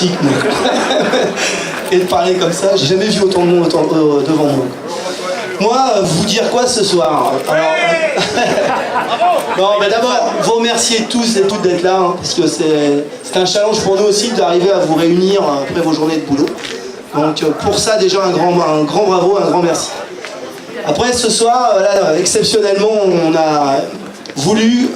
magnifique. Et de parler comme ça, j'ai jamais vu autant de monde devant moi. Moi, vous dire quoi ce soir? Alors, non, mais d'abord, vous remercier tous et toutes d'être là, hein, parce que c'est un challenge pour nous aussi d'arriver à vous réunir après vos journées de boulot. Donc pour ça, déjà, un grand bravo, un grand merci. Après, ce soir, là, exceptionnellement, on a voulu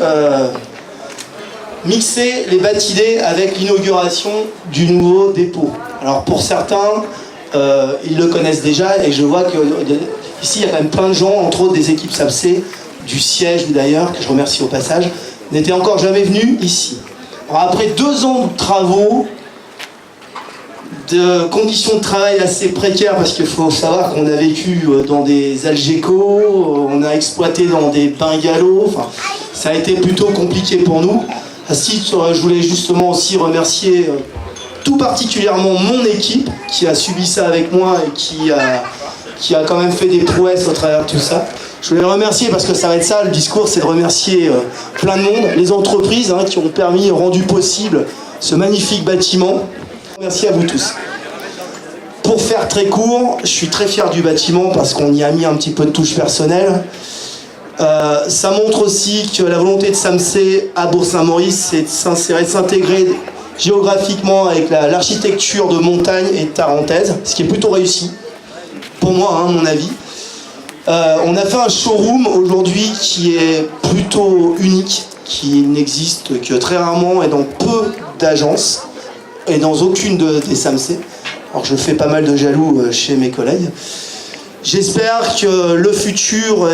mixer les Batidés avec l'inauguration du nouveau dépôt. Alors pour certains, ils le connaissent déjà, et je vois que ici, il y a quand même plein de gens, entre autres des équipes SAMC, du siège d'ailleurs, que je remercie au passage, n'étaient encore jamais venus ici. Alors, après 2 ans de travaux, de conditions de travail assez précaires, parce qu'il faut savoir qu'on a vécu dans des Algeco, on a exploité dans des bungalows, enfin, ça a été plutôt compliqué pour nous. À ce titre, je voulais justement aussi remercier tout particulièrement mon équipe qui a subi ça avec moi et qui a quand même fait des prouesses au travers de tout ça. Je voulais remercier, parce que ça va être ça, le discours, c'est de remercier plein de monde, les entreprises qui ont rendu possible ce magnifique bâtiment. Merci à vous tous. Pour faire très court, je suis très fier du bâtiment parce qu'on y a mis un petit peu de touche personnelle. Ça montre aussi que la volonté de SAMC à Bourg-Saint-Maurice, c'est de s'insérer, de s'intégrer géographiquement avec l'architecture de montagne et de tarentaise, ce qui est plutôt réussi, pour moi, à mon avis. On a fait un showroom aujourd'hui qui est plutôt unique, qui n'existe que très rarement et dans peu d'agences, et dans aucune des SAMC. Alors je fais pas mal de jaloux chez mes collègues. J'espère que le futur,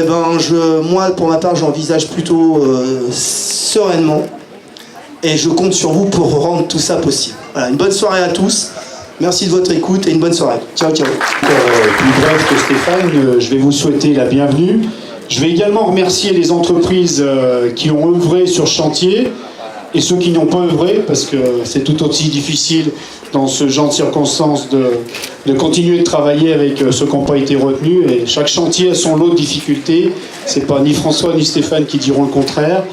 moi pour ma part, j'envisage plutôt sereinement. Et je compte sur vous pour rendre tout ça possible. Voilà, une bonne soirée à tous. Merci de votre écoute et une bonne soirée. Ciao, ciao. Plus bref que Stéphane, je vais vous souhaiter la bienvenue. Je vais également remercier les entreprises qui ont œuvré sur ce chantier et ceux qui n'ont pas œuvré, parce que c'est tout aussi difficile dans ce genre de circonstances de continuer de travailler avec ceux qui n'ont pas été retenus. Et chaque chantier a son lot de difficultés. C'est pas ni François ni Stéphane qui diront le contraire.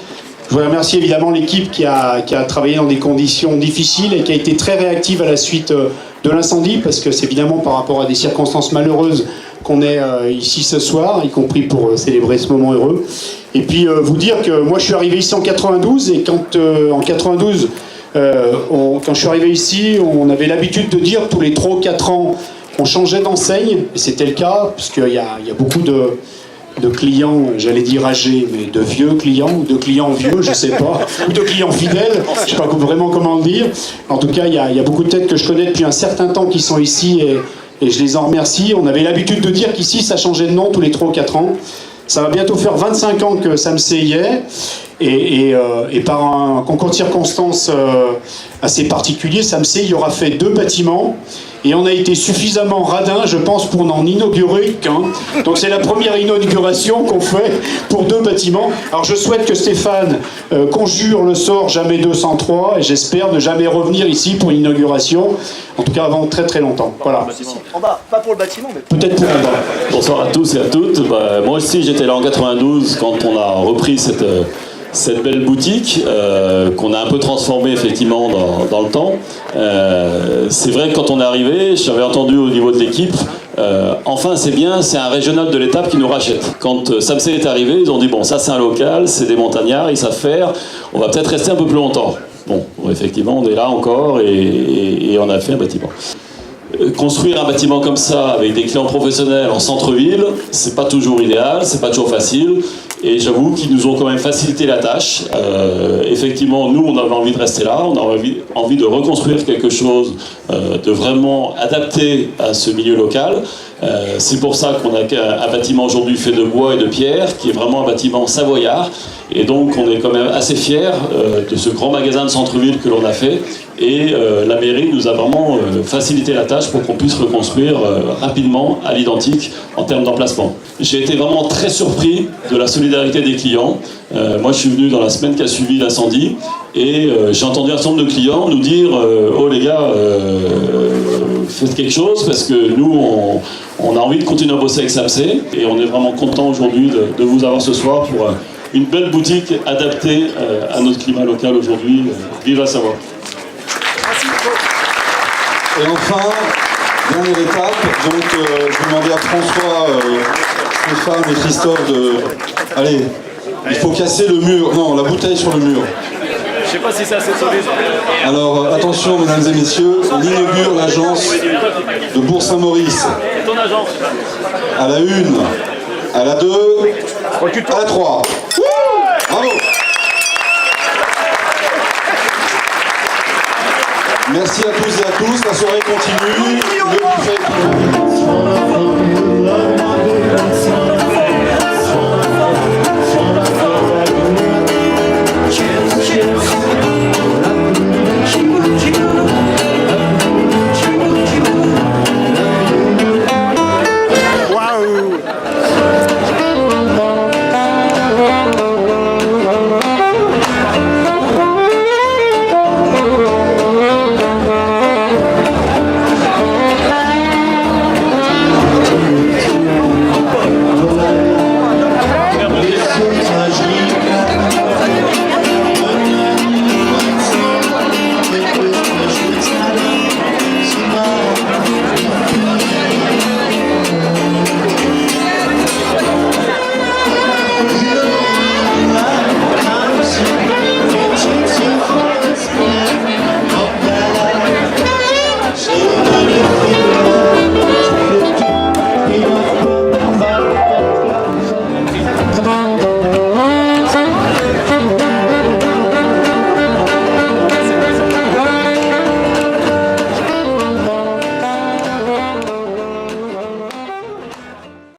Je voudrais remercier évidemment l'équipe qui a travaillé dans des conditions difficiles et qui a été très réactive à la suite de l'incendie, parce que c'est évidemment par rapport à des circonstances malheureuses qu'on est ici ce soir, y compris pour célébrer ce moment heureux. Et puis vous dire que moi je suis arrivé ici en 92, et quand en 92, quand je suis arrivé ici, on avait l'habitude de dire tous les 3 ou 4 ans on changeait d'enseigne, et c'était le cas, puisqu'il y a beaucoup de clients, j'allais dire âgés, mais de vieux clients, ou de clients vieux, je sais pas, ou de clients fidèles, je sais pas vraiment comment le dire. En tout cas, il y a beaucoup de têtes que je connais depuis un certain temps qui sont ici, et je les en remercie. On avait l'habitude de dire qu'ici, ça changeait de nom tous les 3 ou 4 ans. Ça va bientôt faire 25 ans que SAMC y est, et par un concours de circonstances assez particulier, SAMC y aura fait 2 bâtiments, et on a été suffisamment radin, je pense, pour n'en inaugurer qu'un. Donc c'est la première inauguration qu'on fait pour 2 bâtiments. Alors je souhaite que Stéphane conjure le sort jamais 203, et j'espère ne jamais revenir ici pour l'inauguration, en tout cas avant très très longtemps. Voilà. En bas, pas pour le bâtiment, mais peut-être pour en bas. Bonsoir à tous et à toutes. Moi aussi j'étais là en 92 quand on a repris cette belle boutique qu'on a un peu transformée effectivement dans le temps. C'est vrai que quand on est arrivé, j'avais entendu au niveau de l'équipe, enfin c'est bien, c'est un régional de l'étape qui nous rachète. Quand SAMC est arrivé, ils ont dit bon, ça c'est un local, c'est des montagnards, ils savent faire, on va peut-être rester un peu plus longtemps. Bon, effectivement on est là encore et on a fait un bâtiment. Construire un bâtiment comme ça avec des clients professionnels en centre-ville, c'est pas toujours idéal, c'est pas toujours facile, et j'avoue qu'ils nous ont quand même facilité la tâche. Effectivement, nous on avait envie de rester là, on avait envie de reconstruire quelque chose de vraiment adapté à ce milieu local. C'est pour ça qu'on a un bâtiment aujourd'hui fait de bois et de pierre, qui est vraiment un bâtiment savoyard, et donc on est quand même assez fiers de ce grand magasin de centre-ville que l'on a fait, et la mairie nous a vraiment facilité la tâche pour qu'on puisse reconstruire rapidement à l'identique en termes d'emplacement. J'ai été vraiment très surpris de la solidarité des clients. Moi je suis venu dans la semaine qui a suivi l'incendie, et j'ai entendu un certain nombre de clients nous dire oh les gars, faites quelque chose, parce que nous on a envie de continuer à bosser avec SAMC, et on est vraiment content aujourd'hui de vous avoir ce soir pour une belle boutique adaptée à notre climat local aujourd'hui. Vive la Savoie. merci beaucoup. Et enfin, dernière étape, donc je vais demander à François, Stéphane et Christophe de... Allez, il faut casser le mur. Non, la bouteille sur le mur. Je sais pas si c'est assez solide. Alors attention mesdames et messieurs, on inaugure l'agence de Bourg-Saint-Maurice. Ton agence. À la 1, à la 2, à la 3. Bravo. Merci à tous et à tous, la soirée continue. Le buffet est ouvert.